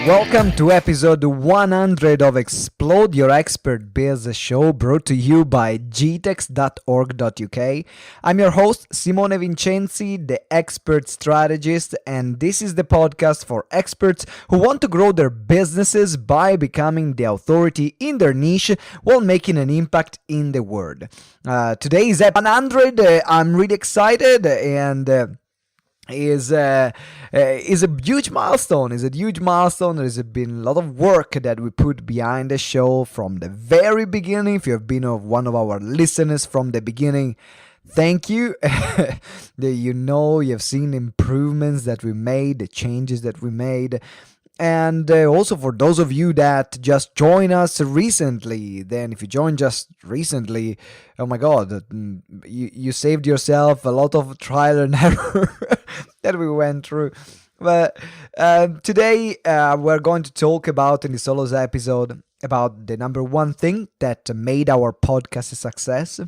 Welcome to episode 100 of Explode Your Expert Biz, a show brought to you by gtex.org.uk. I'm your host, Simone Vincenzi, the expert strategist, and this is the podcast for experts who want to grow their businesses by becoming the authority in their niche while making an impact in the world. Today is episode 100. I'm really excited and is a huge milestone. Is a huge milestone. There's been a lot of work that we put behind the show from the very beginning. If you have been one of our listeners from the beginning, thank you. You've seen improvements that we made, the changes that we made. And also for those of you that just joined us recently, then if you joined just recently, oh my God, you saved yourself a lot of trial and error that we went through. But today we're going to talk about in the solos episode about the number one thing that made our podcast a success.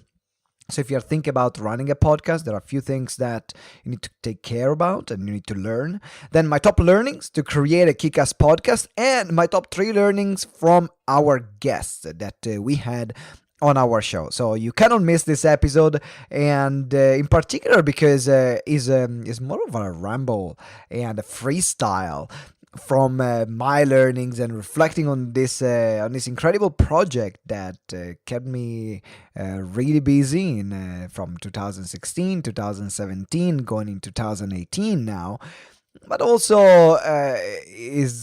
So if you're thinking about running a podcast, there are a few things that you need to take care about and you need to learn. Then my top learnings to create a kick-ass podcast and my top 3 learnings from our guests that we had on our show. So you cannot miss this episode, and in particular because it's more of a ramble and a freestyle from my learnings and reflecting on this incredible project that kept me really busy from 2016, 2017, going in 2018 now. But also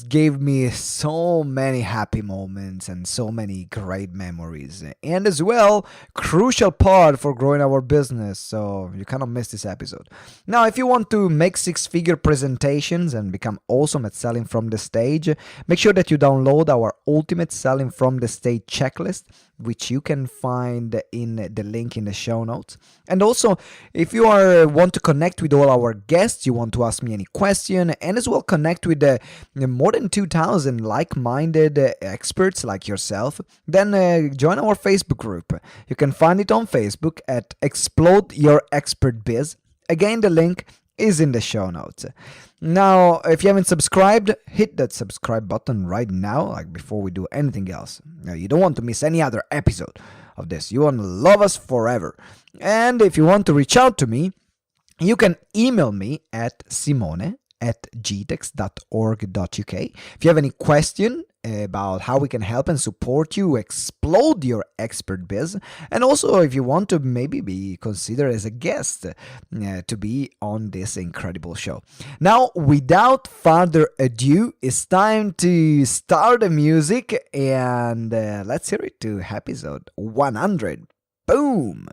gave me so many happy moments and so many great memories. And as well, crucial part for growing our business. So you cannot miss this episode. Now, if you want to make 6-figure presentations and become awesome at selling from the stage, make sure that you download our Ultimate Selling from the Stage checklist, which you can find in the link in the show notes. And also, if you want to connect with all our guests, you want to ask me any question, and as well connect with the more than 2,000 like-minded experts like yourself, then join our Facebook group. You can find it on Facebook at Explode Your Expert Biz. Again, the link is in the show notes. Now, if you haven't subscribed, hit that subscribe button right now, like before we do anything else. Now, you don't want to miss any other episode of this. You want to love us forever. And if you want to reach out to me, you can email me at simone@gtex.org.uk. If you have any question about how we can help and support you explode your expert biz, and also if you want to maybe be considered as a guest to be on this incredible show. Now, without further ado, it's time to start the music, and let's hear it to episode 100. Boom!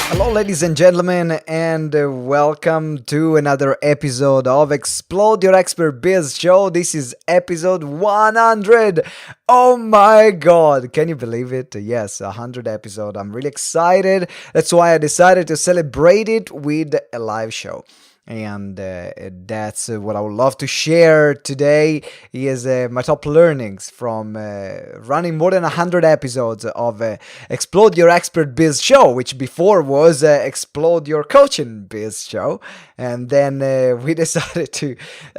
Hello, ladies and gentlemen, and welcome to another episode of Explode Your Expert Biz Show. This is episode 100. Oh my God, can you believe it? Yes, 100 episode. I'm really excited. That's why I decided to celebrate it with a live show. And that's what I would love to share today is my top learnings from running more than 100 episodes of Explode Your Expert Biz Show, which before was Explode Your Coaching Biz Show. And then we decided to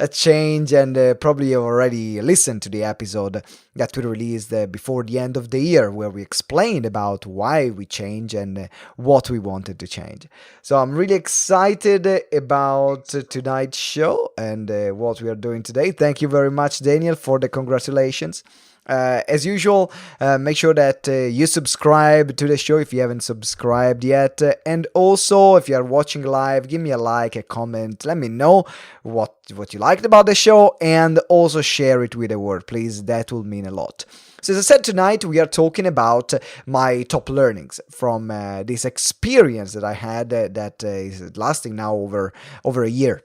change, and probably you already listened to the episode that we released before the end of the year, where we explained about why we changed and what we wanted to change. So I'm really excited about tonight's show and what we are doing today. Thank you very much, Daniel, for the congratulations. As usual, make sure that you subscribe to the show if you haven't subscribed yet. And also, if you are watching live, give me a like, a comment. Let me know what you liked about the show, and also share it with the world, please. That will mean a lot. So as I said, tonight we are talking about my top learnings from this experience that I had that is lasting now over a year.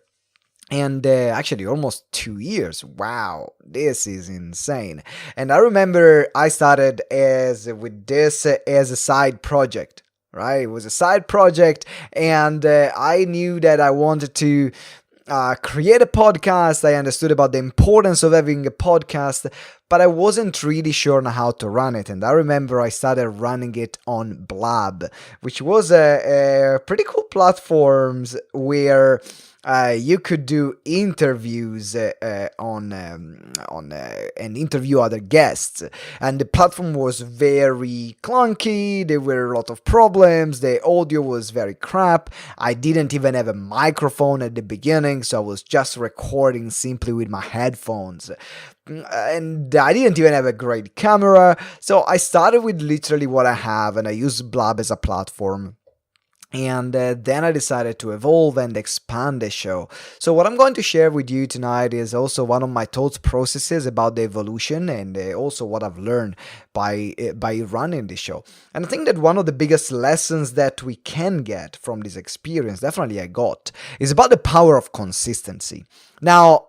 And actually almost 2 years. Wow, this is insane. And I remember I started with this as a side project, right? It was a side project, and I knew that I wanted to create a podcast. I understood about the importance of having a podcast, but I wasn't really sure on how to run it. And I remember I started running it on Blab, which was a pretty cool platforms where you could do interviews and interview other guests, and the platform was very clunky. There were a lot of problems. The audio was very crap. I didn't even have a microphone at the beginning, so I was just recording simply with my headphones. And I didn't even have a great camera, so I started with literally what I have, and I used Blab as a platform. And then I decided to evolve and expand the show. So what I'm going to share with you tonight is also one of my thoughts processes about the evolution, and also what I've learned by running the show. And I think that one of the biggest lessons that we can get from this experience, definitely I got, is about the power of consistency. Now,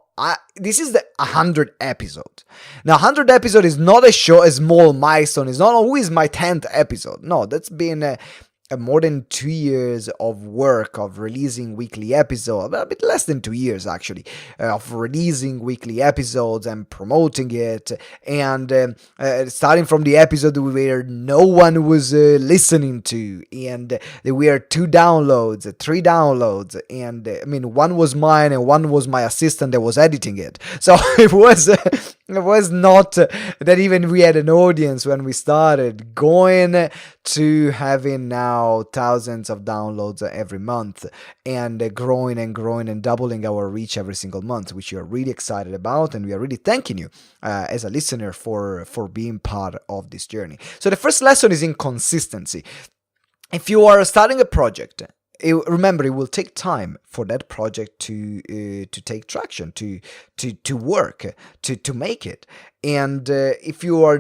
this is the 100th episode. Now, 100th episode is not a small milestone. It's not always my 10th episode. No, that's been more than 2 years of work of releasing weekly episodes, a bit less than 2 years actually, of releasing weekly episodes and promoting it, and starting from the episode where no one was listening to, and there were 2 downloads, 3 downloads, and I mean, one was mine and one was my assistant that was editing it. So it was not that even we had an audience when we started, going to having now thousands of downloads every month, and growing and growing and doubling our reach every single month, which we are really excited about, and we are really thanking you as a listener for being part of this journey. So the first lesson is in consistency. If you are starting a project, remember, it will take time for that project to take traction, to work, to make it. And if you are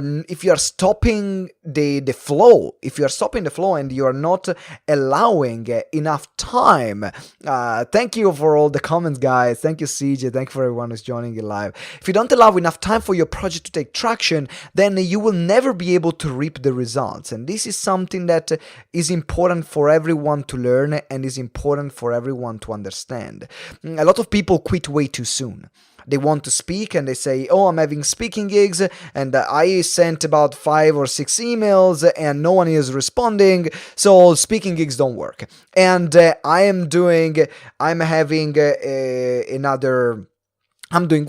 stopping the flow, and you are not allowing enough time, thank you for all the comments, guys. Thank you, CJ. Thank you for everyone who's joining it live. If you don't allow enough time for your project to take traction, then you will never be able to reap the results. And this is something that is important for everyone to learn, and is important for everyone to understand. A lot of people quit way too soon. They want to speak and they say, oh, I'm having speaking gigs, and I sent about 5 or 6 emails and no one is responding, so speaking gigs don't work. And I'm doing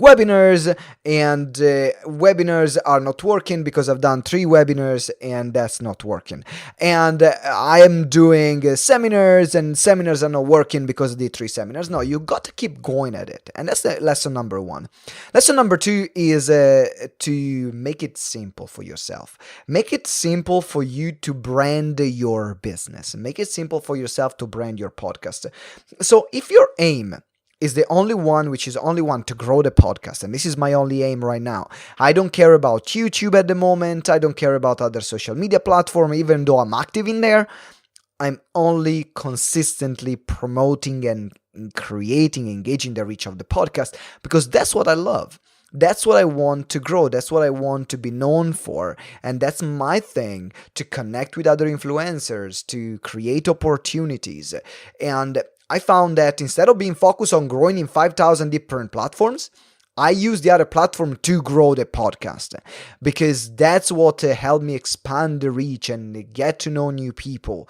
webinars, and webinars are not working because I've done 3 webinars and that's not working. And I am doing seminars, and seminars are not working because of the 3 seminars. No, you got to keep going at it. And that's the lesson number 1. Lesson number 2 is to make it simple for yourself. Make it simple for you to brand your business. Make it simple for yourself to brand your podcast. So if your aim is the only one to grow the podcast, and this is my only aim right now. I don't care about YouTube at the moment. I don't care about other social media platform, even though I'm active in there. I'm only consistently promoting and creating, engaging the reach of the podcast, because that's what I love. That's what I want to grow. That's what I want to be known for. And that's my thing, to connect with other influencers, to create opportunities. And I found that instead of being focused on growing in 5,000 different platforms, I use the other platform to grow the podcast, because that's what helped me expand the reach and get to know new people.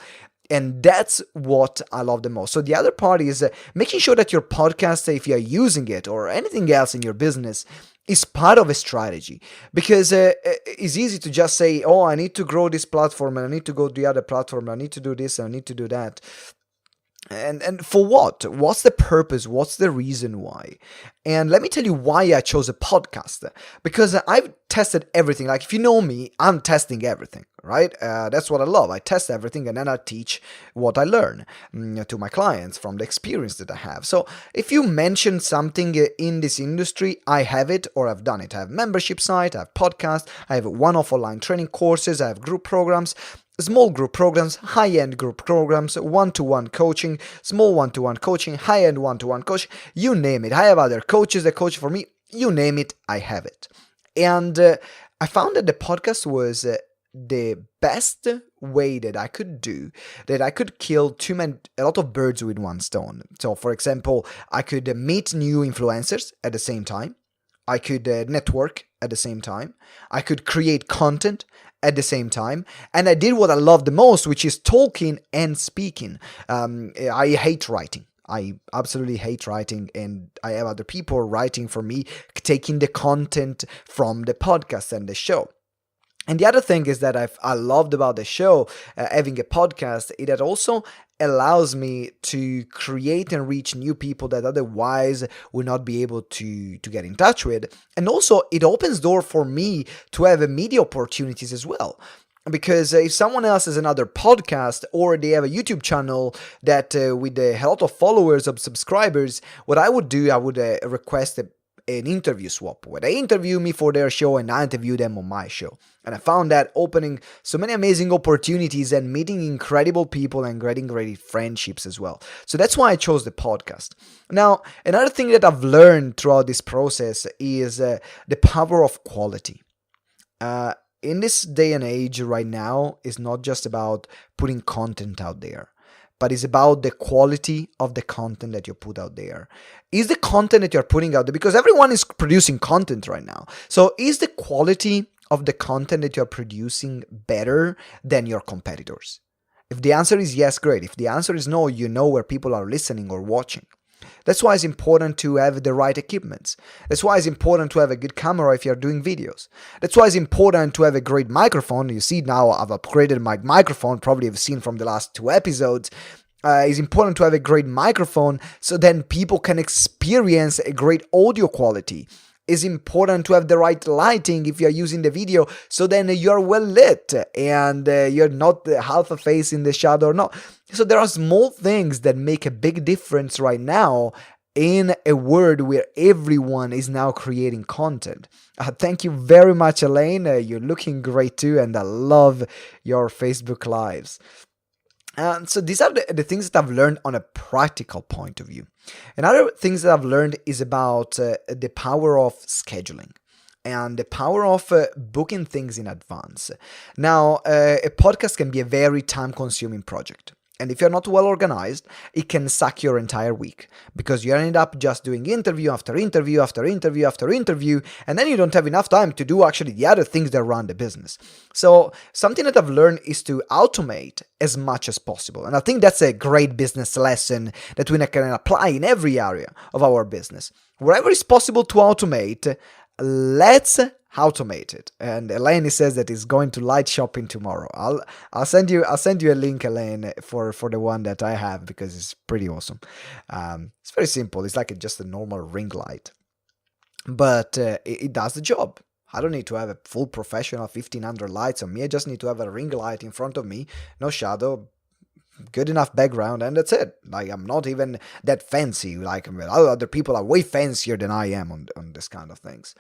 And that's what I love the most. So the other part is making sure that your podcast, if you're using it or anything else in your business, is part of a strategy. Because it's easy to just say, oh, I need to grow this platform, and I need to go to the other platform, I need to do this, and I need to do that. And for what? What's the purpose? What's the reason why? And let me tell you why I chose a podcast. Because I've tested everything. Like, if you know me, I'm testing everything, right? That's what I love. I test everything, and then I teach what I learn to my clients from the experience that I have. So if you mention something in this industry, I have it or I've done it. I have membership site, I have podcast, I have one-off online training courses, I have group programs, small group programs, high-end group programs, one-to-one coaching, small one-to-one coaching, high-end one-to-one coaching, you name it. I have other coaches that coach for me, you name it, I have it. And I found that the podcast was the best way that I could kill a lot of birds with one stone. So, for example, I could meet new influencers at the same time. I could network at the same time. I could create content at the same time. And I did what I love the most, which is talking and speaking. I hate writing. I absolutely hate writing, and I have other people writing for me, taking the content from the podcast and the show. And the other thing is that I loved about the show, having a podcast, it also allows me to create and reach new people that otherwise would not be able to get in touch with. And also it opens door for me to have media opportunities as well. Because if someone else has another podcast or they have a YouTube channel that with a lot of followers of subscribers, what I would do, I would request an interview swap where they interview me for their show and I interview them on my show. And I found that opening so many amazing opportunities and meeting incredible people and creating great friendships as well. So that's why I chose the podcast. Now, another thing that I've learned throughout this process is the power of quality. In this day and age right now, is not just about putting content out there, but it's about the quality of the content that you put out there. Is the content that you're putting out there, because everyone is producing content right now, so is the quality of the content that you're producing better than your competitors? If the answer is yes, great. If the answer is no, you know where people are listening or watching. That's why it's important to have the right equipment. That's why it's important to have a good camera if you're doing videos. That's why it's important to have a great microphone. You see now I've upgraded my microphone, probably you've seen from the last 2 episodes. It's important to have a great microphone so then people can experience a great audio quality. It's important to have the right lighting if you're using the video, so then you're well lit and you're not half a face in the shadow or not. So there are small things that make a big difference right now in a world where everyone is now creating content. Thank you very much, Elaine. You're looking great too, and I love your Facebook Lives. So these are the things that I've learned on a practical point of view. Another things that I've learned is about the power of scheduling and the power of booking things in advance. Now, a podcast can be a very time-consuming project. And if you're not well organized, it can suck your entire week because you end up just doing interview after interview after interview after interview, and then you don't have enough time to do actually the other things that run the business. So something that I've learned is to automate as much as possible. And I think that's a great business lesson that we can apply in every area of our business. Wherever it's possible to automate, let's automate it. And Elaine says that he's going to light shopping tomorrow. I'll send you a link, Elaine, for the one that I have because it's pretty awesome. It's very simple. It's like just a normal ring light, but it does the job. I don't need to have a full professional 1500 lights on me. I just need to have a ring light in front of me, no shadow, good enough background, and that's it. Like, I'm not even that fancy. Like, other people are way fancier than I am on this kind of things.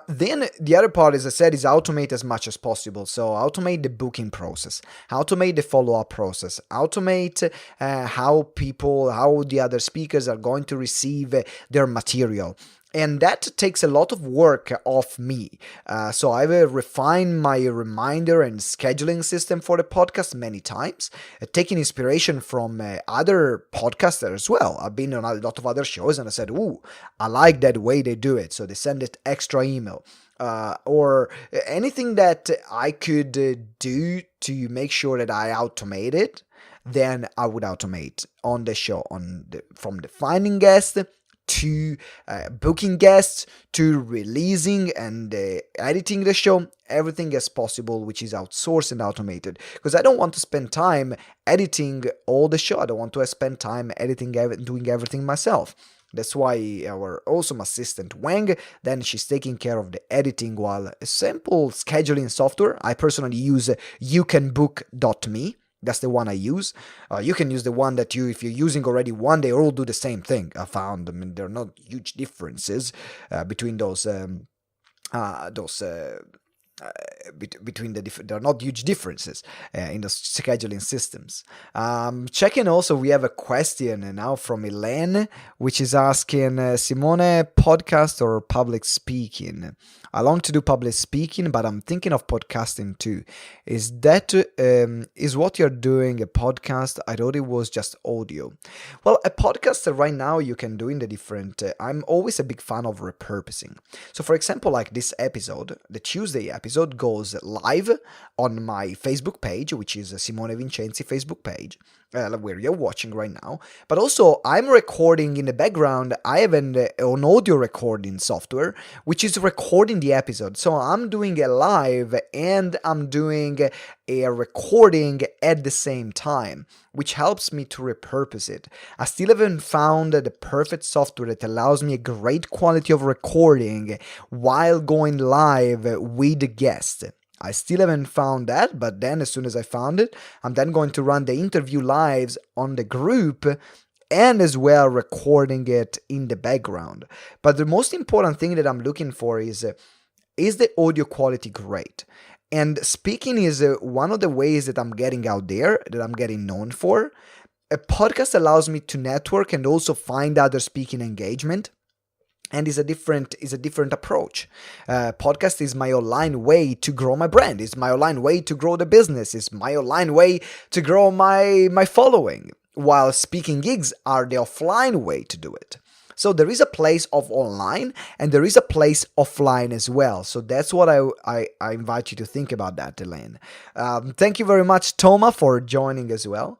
Then the other part, as I said, is automate as much as possible. So automate the booking process, automate the follow-up process, automate how the other speakers are going to receive their material. And that takes a lot of work off me. So I've refined my reminder and scheduling system for the podcast many times, taking inspiration from other podcasters as well. I've been on a lot of other shows and I said, ooh, I like that way they do it. So they send it extra email. Or anything that I could do to make sure that I automate it, then I would automate on the show, from the finding guests to booking guests, to releasing and editing the show, everything as possible which is outsourced and automated, because I don't want to spend time editing all the show. I don't want to spend time editing, doing everything myself. That's why our awesome assistant Wang, then she's taking care of the editing, while a simple scheduling software, I personally use youcanbook.me. That's the one I use. You can use the one that if you're using already one, they all do the same thing. I found, I mean, there are not huge differences between those between there are not huge differences in the scheduling systems. Checking also, we have a question now from Elaine, which is asking, Simone, podcast or public speaking? I long to do public speaking, but I'm thinking of podcasting too. Is what you're doing a podcast? I thought it was just audio. Well, a podcast right now you can do in the different. I'm always a big fan of repurposing. So, for example, like this episode, the Tuesday episode goes live on my Facebook page, which is Simone Vincenzi Facebook page, where you're watching right now. But also, I'm recording in the background. I have an audio recording software, which is recording the episode. So I'm doing a live and I'm doing a recording at the same time, which helps me to repurpose it. I still haven't found the perfect software that allows me a great quality of recording while going live with the guest. I still haven't found that, but then as soon as I found it, I'm then going to run the interview lives on the group and as well recording it in the background. But the most important thing that I'm looking for is the audio quality great? And speaking is one of the ways that I'm getting out there, that I'm getting known for. A podcast allows me to network and also find other speaking engagement. And is a different approach. Podcast is my online way to grow my brand. It's my online way to grow the business. It's my online way to grow my following. While speaking gigs are the offline way to do it. So there is a place of online and there is a place offline as well. So that's what I invite you to think about that, Elaine. Thank you very much, Toma, for joining as well.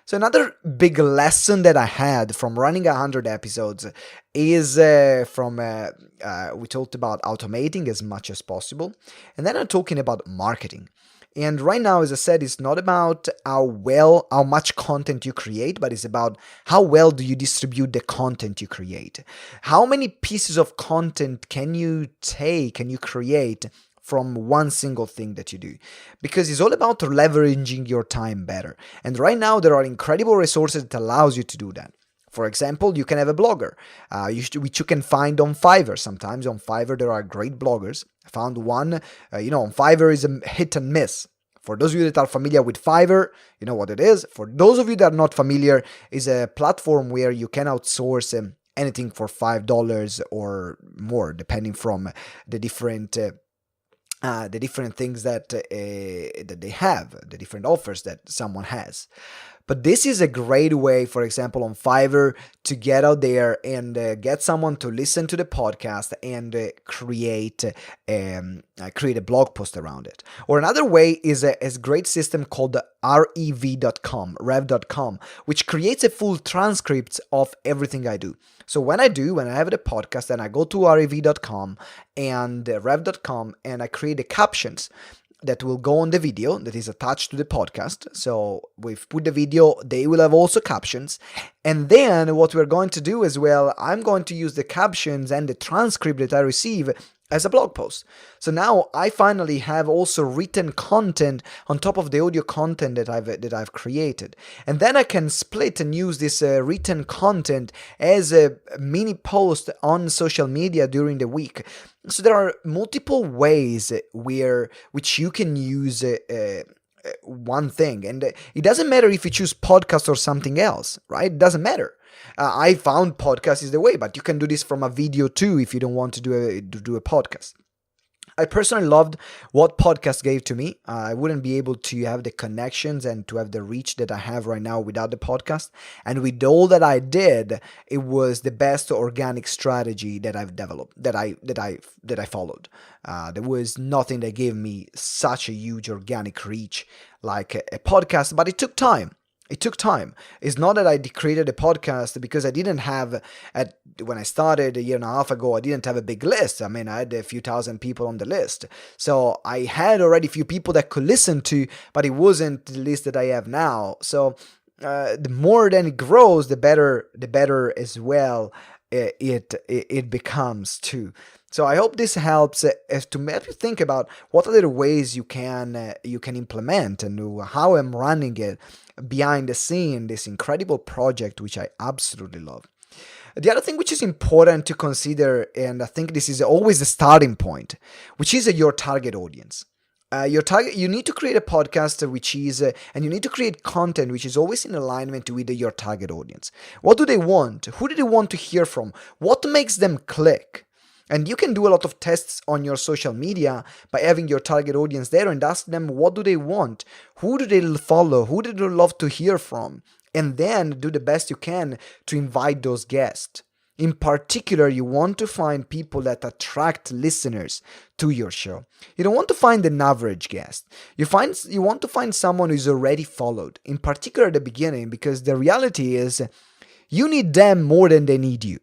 So another big lesson that I had from running 100 episodes is we talked about automating as much as possible. And then I'm talking about marketing. And right now, as I said, it's not about how much content you create, but it's about how well do you distribute the content you create. How many pieces of content can you create from one single thing that you do? Because it's all about leveraging your time better. And right now, there are incredible resources that allows you to do that. For example, you can have a blogger, which you can find on Fiverr. Sometimes on Fiverr, there are great bloggers. I found one, on Fiverr is a hit and miss. For those of you that are familiar with Fiverr, you know what it is. For those of you that are not familiar, is a platform where you can outsource anything for $5 or more, depending from the different things that they have, the different offers that someone has. But this is a great way, for example, on Fiverr, to get out there and get someone to listen to the podcast and create a blog post around it. Or another way is a great system called rev.com, which creates a full transcript of everything I do. So when I have the podcast, then I go to rev.com and rev.com and I create the captions that will go on the video that is attached to the podcast. So we've put the video, they will have also captions. And then what we're going to do as well, I'm going to use the captions and the transcript that I receive as a blog post. So now I finally have also written content on top of the audio content that I've created. And then I can split and use this written content as a mini post on social media during the week. So there are multiple ways which you can use one thing. And it doesn't matter if you choose podcast or something else, right? It doesn't matter. I found podcast is the way, but you can do this from a video too if you don't want to do a podcast. I personally loved what podcast gave to me. I wouldn't be able to have the connections and to have the reach that I have right now without the podcast. And with all that I did, it was the best organic strategy that I've developed, that I followed. There was nothing that gave me such a huge organic reach like a podcast, but it took time. It took time. It's not that I created a podcast because I didn't have, when I started a year and a half ago, I didn't have a big list. I mean, I had a few thousand people on the list. So I had already a few people that could listen to, but it wasn't the list that I have now. So the more then it grows, the better as well it becomes too. So I hope this helps as to help you think about what are the ways you can implement and how I'm running it behind the scene, this incredible project which I absolutely love. The other thing which is important to consider, and I think this is always the starting point, which is your target audience. You need to create a podcast which is, and you need to create content which is always in alignment with your target audience. What do they want? Who do they want to hear from? What makes them click? And you can do a lot of tests on your social media by having your target audience there and ask them what do they want? Who do they follow? Who do they love to hear from? And then do the best you can to invite those guests. In particular, you want to find people that attract listeners to your show. You don't want to find an average guest. You want to find someone who's already followed, in particular at the beginning, because the reality is you need them more than they need you.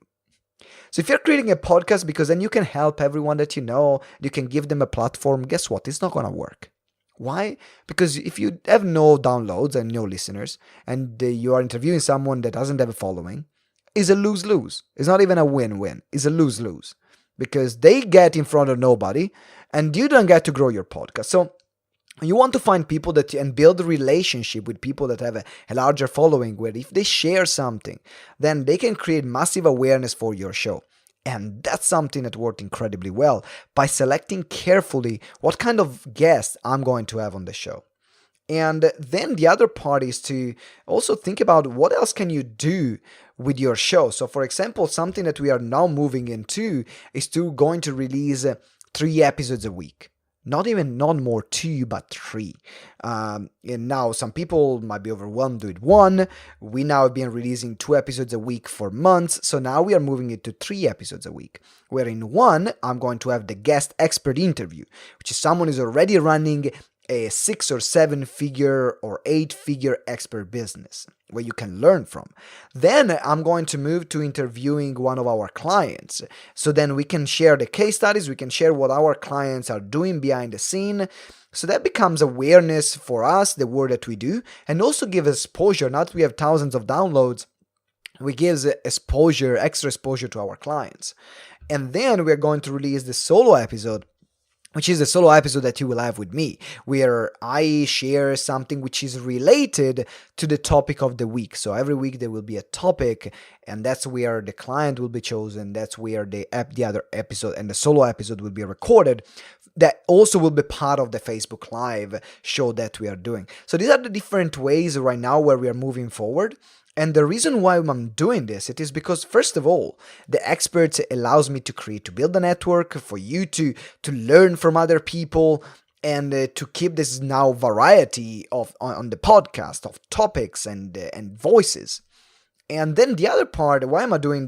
So if you're creating a podcast because then you can help everyone that you know, you can give them a platform, guess what? It's not going to work. Why? Because if you have no downloads and no listeners, and you are interviewing someone that doesn't have a following, it's a lose-lose. It's not even a win-win. It's a lose-lose. Because they get in front of nobody, and you don't get to grow your podcast. So you want to find people and build a relationship with people that have a larger following, where if they share something, then they can create massive awareness for your show. And that's something that worked incredibly well by selecting carefully what kind of guests I'm going to have on the show. And then the other part is to also think about what else can you do with your show. So for example, something that we are now moving into is going to release 3 episodes a week. Not more 2, but 3. And now some people might be overwhelmed with 1. We now have been releasing 2 episodes a week for months. So now we are moving it to 3 episodes a week. Where in 1, I'm going to have the guest expert interview, which is someone who's already running a 6 or 7 figure or 8 figure expert business where you can learn from. Then I'm going to move to interviewing one of our clients. So then we can share the case studies, we can share what our clients are doing behind the scene. So that becomes awareness for us, the work that we do, and also give exposure. Now that we have thousands of downloads, we give exposure, extra exposure to our clients. And then we're going to release the solo episode, which is the solo episode that you will have with me, where I share something which is related to the topic of the week. So every week there will be a topic, and that's where the client will be chosen. That's where the other episode and the solo episode will be recorded. That also will be part of the Facebook Live show that we are doing. So these are the different ways right now where we are moving forward. And the reason why I'm doing this, it is because, first of all, the experts allows me to build a network for you to learn from other people and to keep this now variety on the podcast of topics and voices. And then the other part, why am I doing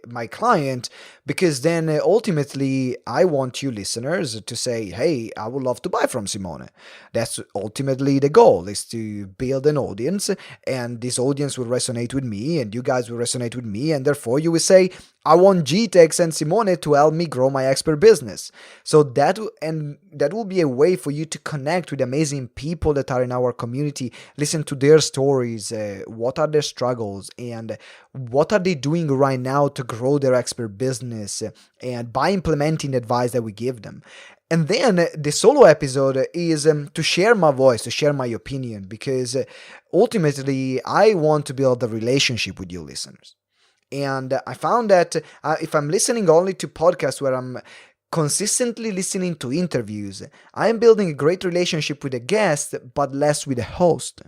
my client? Because then ultimately I want you listeners to say, hey, I would love to buy from Simone. That's ultimately the goal, is to build an audience, and this audience will resonate with me and you guys will resonate with me, and therefore you will say, I want GTEx and Simone to help me grow my expert business. So that will be a way for you to connect with amazing people that are in our community, listen to their stories, what are their struggles, and what are they doing right now to grow their expert business, and by implementing the advice that we give them. And then the solo episode is to share my voice, to share my opinion, because ultimately I want to build a relationship with you listeners. And I found that if I'm listening only to podcasts where I'm consistently listening to interviews, I'm building a great relationship with a guest, but less with a host.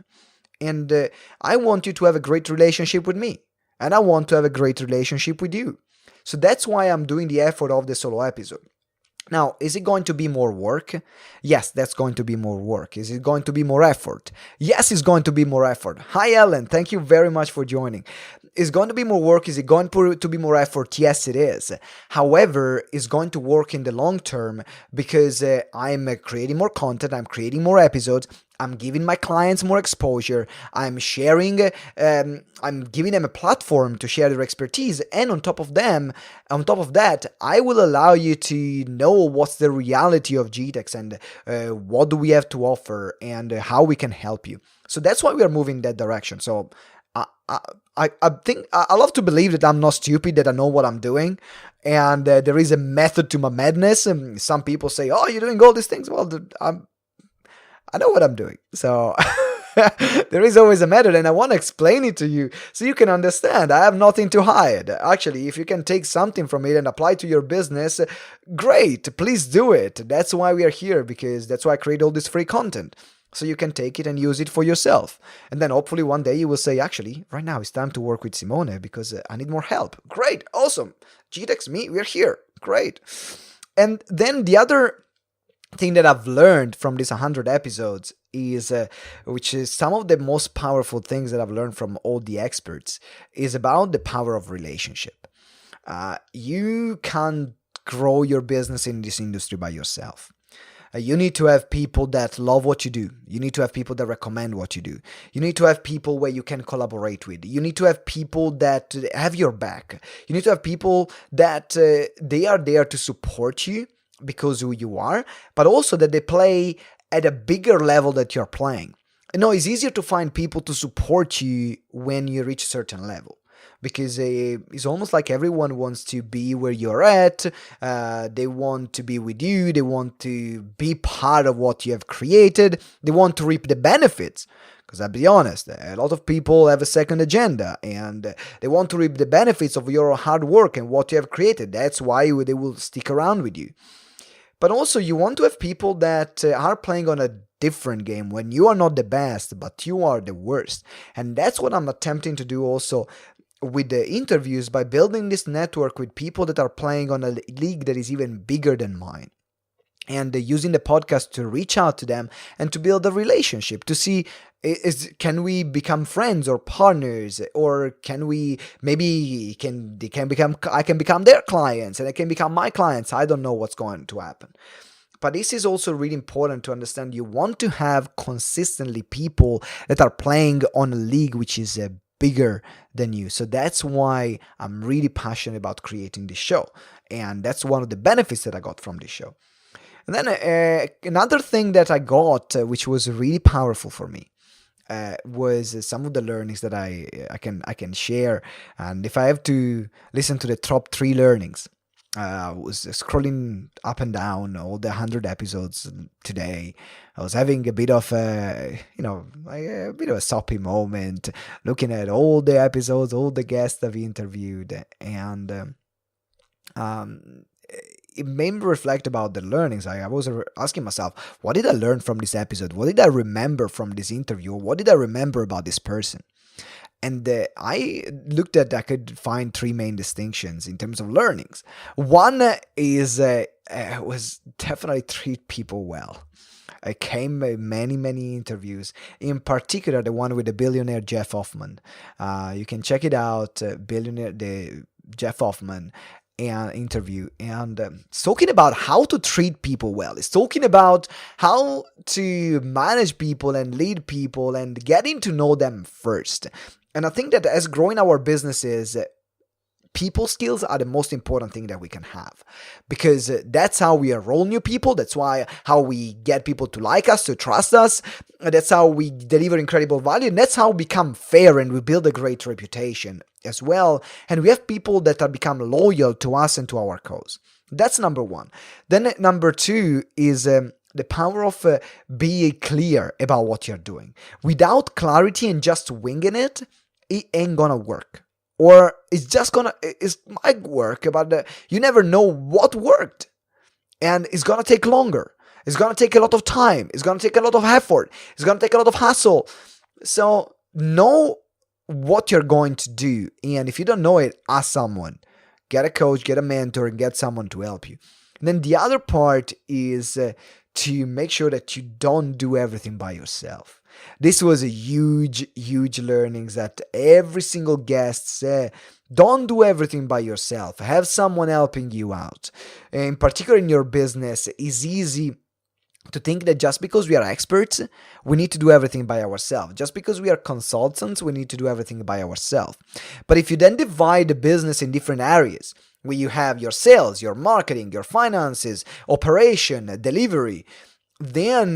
And I want you to have a great relationship with me. And I want to have a great relationship with you. So that's why I'm doing the effort of the solo episode. Now, is it going to be more work? Yes, that's going to be more work. Is it going to be more effort? Yes, it's going to be more effort. Hi, Ellen. Thank you very much for joining. Is it going to be more work? Is it going to be more effort? Yes, it is. However, it's going to work in the long term because I'm creating more content. I'm creating more episodes. I'm giving my clients more exposure. I'm sharing, I'm giving them a platform to share their expertise. And on top of that, I will allow you to know what's the reality of GTEx and what do we have to offer and how we can help you. So that's why we are moving in that direction. So I think I love to believe that I'm not stupid, that I know what I'm doing, and there is a method to my madness. And some people say, "Oh, you're doing all these things." Well, I know what I'm doing. So There is always a method, and I want to explain it to you so you can understand. I have nothing to hide. Actually, if you can take something from it and apply to your business, great, please do it. That's why we are here, because that's why I create all this free content. So you can take it and use it for yourself. And then hopefully one day you will say, actually, right now it's time to work with Simone because I need more help. Great, awesome. GTEx, me, we're here. Great. And then the other thing that I've learned from these 100 episodes is, which is some of the most powerful things that I've learned from all the experts, is about the power of relationship. You can't grow your business in this industry by yourself. You need to have people that love what you do. You need to have people that recommend what you do. You need to have people where you can collaborate with. You need to have people that have your back. You need to have people that they are there to support you because who you are, but also that they play at a bigger level that you're playing. No, it's easier to find people to support you when you reach a certain level, because it's almost like everyone wants to be where you're at. They want to be with you. They want to be part of what you have created. They want to reap the benefits. Because I'll be honest, a lot of people have a second agenda and they want to reap the benefits of your hard work and what you have created. That's why they will stick around with you. But also you want to have people that are playing on a different game when you are not the best, but you are the worst. And that's what I'm attempting to do also with the interviews, by building this network with people that are playing on a league that is even bigger than mine. And using the podcast to reach out to them and to build a relationship, to see can we become friends or partners, or can we maybe they can become, I can become their clients and I can become my clients. I don't know what's going to happen. But this is also really important to understand. You want to have consistently people that are playing on a league which is bigger than you. So that's why I'm really passionate about creating this show. And that's one of the benefits that I got from this show. And then another thing that I got, which was really powerful for me, was some of the learnings that I can share. And if I have to listen to the top 3 learnings, I was scrolling up and down all the 100 episodes today. I was having a bit of a bit of a soppy moment, looking at all the episodes, all the guests I've interviewed, and it made me reflect about the learnings. I was asking myself, what did I learn from this episode? What did I remember from this interview? What did I remember about this person? And I could find 3 main distinctions in terms of learnings. One is was definitely treat people well. I came many interviews, in particular the one with the billionaire Jeff Hoffman. You can check it out, the Jeff Hoffman and interview, and it's talking about how to treat people well. It's talking about how to manage people and lead people and getting to know them first. And I think that as growing our businesses, people skills are the most important thing that we can have, because that's how we enroll new people. That's how we get people to like us, to trust us. That's how we deliver incredible value. And that's how we become fair and we build a great reputation as well. And we have people that are become loyal to us and to our cause. That's number 1. Then number 2 is the power of being clear about what you're doing. Without clarity and just winging it, it ain't gonna work. Or it might work, but you never know what worked. And it's gonna take longer. It's gonna take a lot of time. It's gonna take a lot of effort. It's gonna take a lot of hassle. So know what you're going to do. And if you don't know it, ask someone. Get a coach, get a mentor, and get someone to help you. And then the other part is to make sure that you don't do everything by yourself. This was a huge learnings that every single guest said. Don't do everything by yourself. Have someone helping you out. In particular in your business, it's easy to think that just because we are experts, we need to do everything by ourselves. Just because we are consultants, we need to do everything by ourselves. But if you then divide the business in different areas, where you have your sales, your marketing, your finances, operation, delivery, then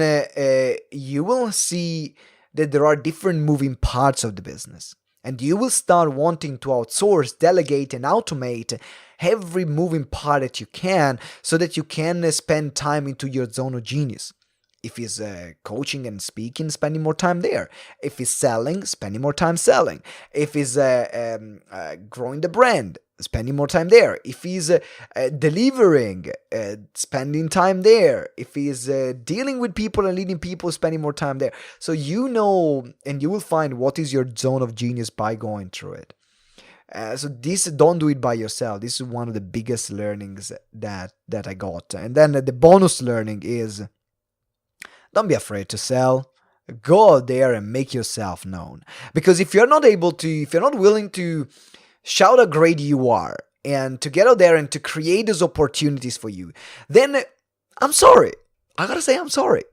you will see that there are different moving parts of the business. And you will start wanting to outsource, delegate, and automate every moving part that you can, so that you can spend time into your zone of genius. If he's coaching and speaking, spending more time there. If he's selling, spending more time selling. If he's growing the brand, spending more time there. If he's delivering, spending time there. If he's dealing with people and leading people, spending more time there. So you know, and you will find what is your zone of genius by going through it. So this, don't do it by yourself. This is one of the biggest learnings that I got. And then the bonus learning is, don't be afraid to sell. Go out there and make yourself known. Because if you're not willing to shout how great you are and to get out there and to create those opportunities for you, then I'm sorry. I gotta say I'm sorry.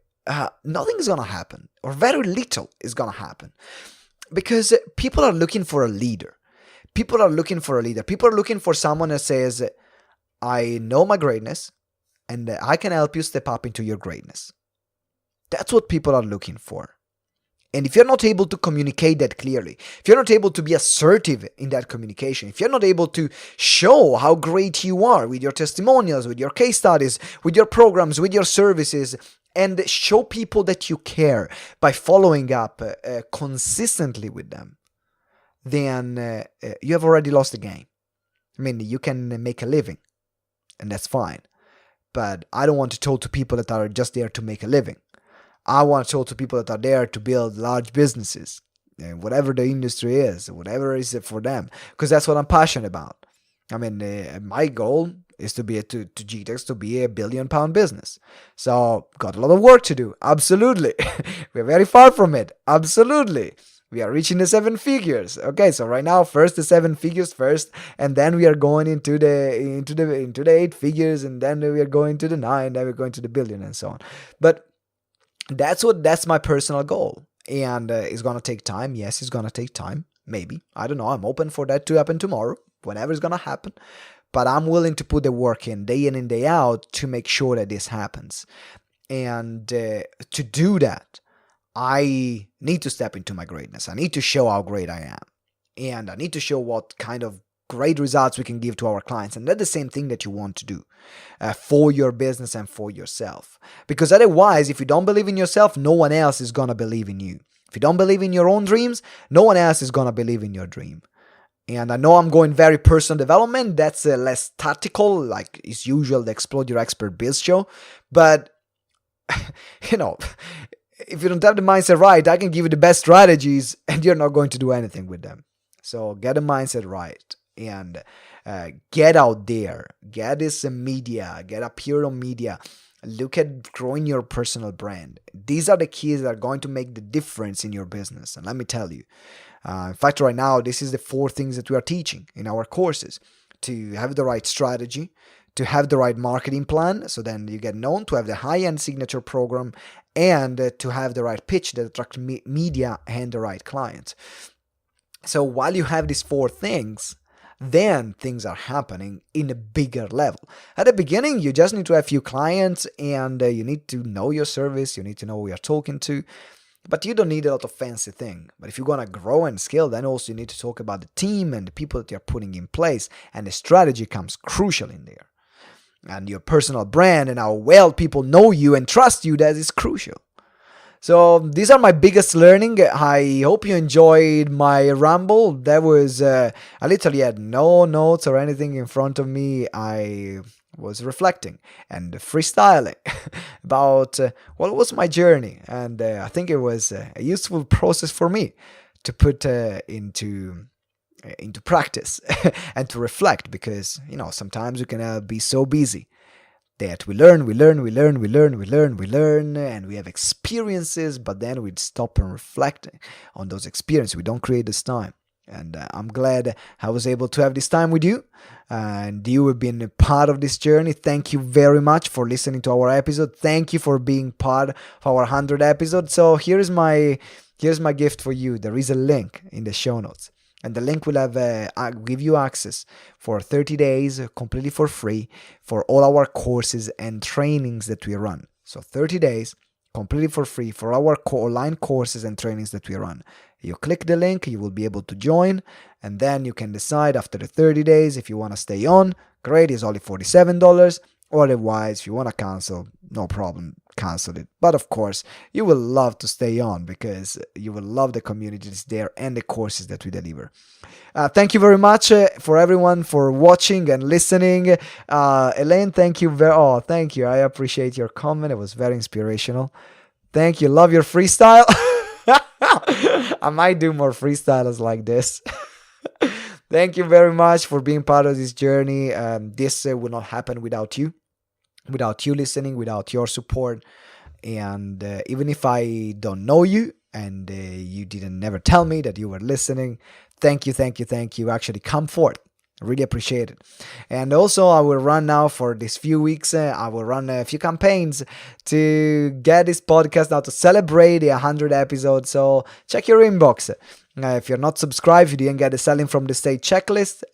Nothing is gonna happen, or very little is gonna happen. Because people are looking for a leader. People are looking for a leader. People are looking for someone that says, I know my greatness and I can help you step up into your greatness. That's what people are looking for. And if you're not able to communicate that clearly, if you're not able to be assertive in that communication, if you're not able to show how great you are with your testimonials, with your case studies, with your programs, with your services, and show people that you care by following up consistently with them, then you have already lost the game. I mean, you can make a living, and that's fine. But I don't want to talk to people that are just there to make a living. I want to talk to people that are there to build large businesses, whatever the industry is, whatever is it for them, because that's what I'm passionate about. I mean, my goal is to be to GTEx to be a £1 billion business. So got a lot of work to do. Absolutely. We're very far from it. Absolutely. We are reaching the 7 figures. Okay, so right now, first the 7 figures first, and then we are going into the 8 figures, and then we are going to the 9, then we're going to the billion, and so on. But that's my personal goal, and it's gonna take time. Yes, it's gonna take time. Maybe, I don't know. I'm open for that to happen tomorrow, whenever it's gonna happen. But I'm willing to put the work in and day out to make sure that this happens. And to do that, I need to step into my greatness. I need to show how great I am. And I need to show what kind of great results we can give to our clients. And that's the same thing that you want to do for your business and for yourself. Because otherwise, if you don't believe in yourself, no one else is going to believe in you. If you don't believe in your own dreams, no one else is going to believe in your dream. And I know I'm going very personal development. That's less tactical, like is usual the Explode Your Expert Biz show. But, you know, if you don't have the mindset right, I can give you the best strategies and you're not going to do anything with them. So get the mindset right and get out there. Get this media. Get appear on media. Look at growing your personal brand. These are the keys that are going to make the difference in your business. And let me tell you, in fact, right now, this is the 4 things that we are teaching in our courses. To have the right strategy, to have the right marketing plan, so then you get known, to have the high-end signature program, and to have the right pitch that attracts media and the right clients. So while you have these 4 things, then things are happening in a bigger level. At the beginning, you just need to have a few clients, and you need to know your service, you need to know who you're talking to, but you don't need a lot of fancy thing. But if you're going to grow and scale, then also you need to talk about the team and the people that you're putting in place, and the strategy comes crucial in there. And your personal brand and how well people know you and trust you, that is crucial. So these are my biggest learning. I hope you enjoyed my ramble. That was, I literally had no notes or anything in front of me. I was reflecting and freestyling about what was my journey. And I think it was a useful process for me to put into practice and to reflect, because, you know, sometimes we can be so busy that we learn, and we have experiences, but then we stop and reflect on those experiences. We don't create this time. And I'm glad I was able to have this time with you, and you have been a part of this journey. Thank you very much for listening to our episode. Thank you for being part of our 100th episode. So here's my gift for you. There is a link in the show notes. And the link will have give you access for 30 days completely for free for all our courses and trainings that we run. So 30 days completely for free for our online courses and trainings that we run. You click the link, you will be able to join, and then you can decide after the 30 days if you want to stay on. Great, it's only $47. Or otherwise, if you want to cancel, no problem. cancel it. But of course, you will love to stay on because you will love the communities there and the courses that we deliver. Thank you very much for everyone for watching and listening. Elaine, thank you thank you. I appreciate your comment. It was very inspirational. Thank you. Love your freestyle. I might do more freestyles like this. Thank you very much for being part of this journey. This will not happen without you listening, without your support. And even if I don't know you and you didn't never tell me that you were listening, thank you. Actually, come forth. Really appreciate it. And also, I will run now for these few weeks. I will run a few campaigns to get this podcast now to celebrate the 100 episodes. So check your inbox. If you're not subscribed, if you didn't get the Selling from the Stage checklist,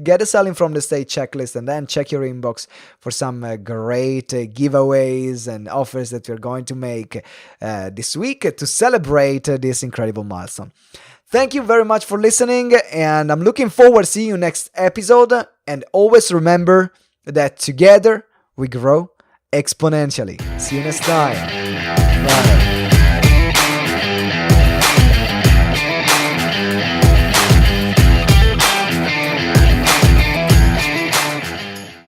get the Selling from the Stage checklist, and then check your inbox for some great giveaways and offers that we're going to make this week to celebrate this incredible milestone. Thank you very much for listening, and I'm looking forward to seeing you next episode. And always remember that together we grow exponentially. See you next time.